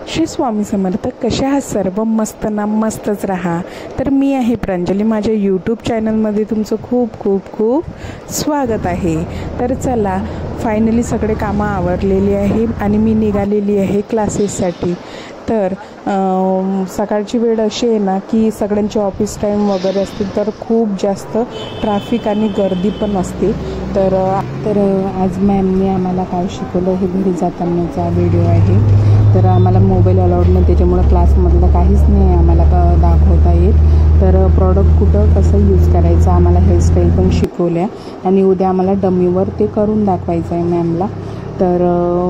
श्री स्वामी समर्थ. कशा आहात सर्व? मस्त ना? मस्तच राहा. तर मी आहे प्रांजली. माझ्या यूट्यूब चॅनलमध्ये तुमचं खूप खूप खूप स्वागत आहे. तर चला, फायनली सगळे कामं आवरलेली आहे आणि मी निघालेली आहे क्लासेससाठी. तर सकाळची वेळ अशी आहे ना की सगळ्यांचे ऑफिस टाईम वगैरे असतील तर खूप जास्त ट्रॅफिक आणि गर्दी पण असते. तर आज मॅमने आम्हाला काय शिकवलं हे घरी जातानाचा व्हिडिओ आहे. तर आम्हाला मोबाईल अलाउड नाही, त्याच्यामुळं क्लासमधलं काहीच नाही आम्हाला दाखवता येत. तर प्रॉडक्ट कुठं कसं यूज करायचं आम्हाला हेअरस्टाईल पण शिकवल्या आणि उद्या आम्हाला डमीवर ते करून दाखवायचं आहे मॅमला. तर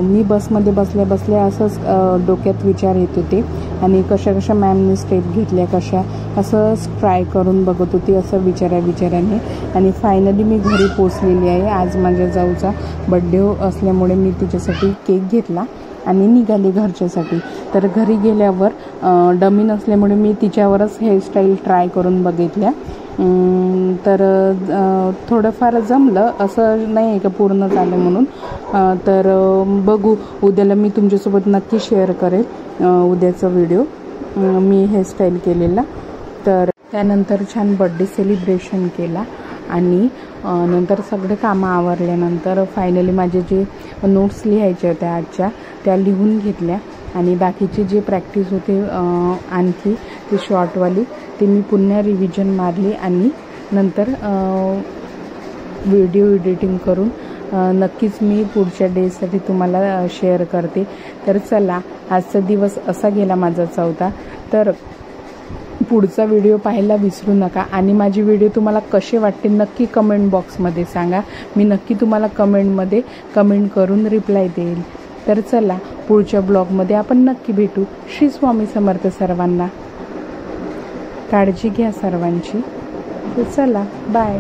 मी बसमध्ये बसल्या असंच डोक्यात विचार येत होते आणि कशा मॅमने स्टेप घेतल्या, असं ट्राय करून बघत होती असं विचाराने. आणि फायनली मी घरी पोचलेली आहे. आज माझ्या जाऊचा बड्डे असल्यामुळे मी तिच्यासाठी केक घेतला आणि निघाली घरच्यासाठी. तर घरी गेल्यावर डमी नसल्यामुळे मी तिच्यावरच हेअरस्टाईल ट्राय करून बघितल्या. तर थोडंफार जमलं, असं नाही आहे का पूर्ण झालं म्हणून. तर बघू, उद्याला मी तुमच्यासोबत नक्की शेअर करेल उद्याचा व्हिडिओ मी हेअरस्टाईल केलेला. तर त्यानंतर छान बड्डे सेलिब्रेशन केला आणि नंतर सगळे कामं आवरल्यानंतर फायनली माझे जे नोट्स लिहायच्या होत्या आजच्या त्या लिहून घेतल्या आणि बाकीची जे प्रॅक्टिस होते आणखी ते शॉर्टवाली ते मी पुन्हा रिव्हिजन मारली आणि नंतर व्हिडिओ एडिटिंग करून नक्कीच मी पुढच्या डेसाठी तुम्हाला शेअर करते. तर चला, आजचा दिवस असा गेला माझा चौथा. तर पुढचा व्हिडिओ पाहायला विसरू नका आणि माझी व्हिडिओ तुम्हाला कसे वाटते नक्की कमेंट बॉक्समध्ये सांगा. मी नक्की तुम्हाला कमेंटमध्ये कमेंट करून रिप्लाय देईल. तर चला, पुढच्या ब्लॉगमध्ये आपण नक्की भेटू. श्री स्वामी समर्थ सर्वांना. काळजी घ्या सर्वांची. तर चला, बाय.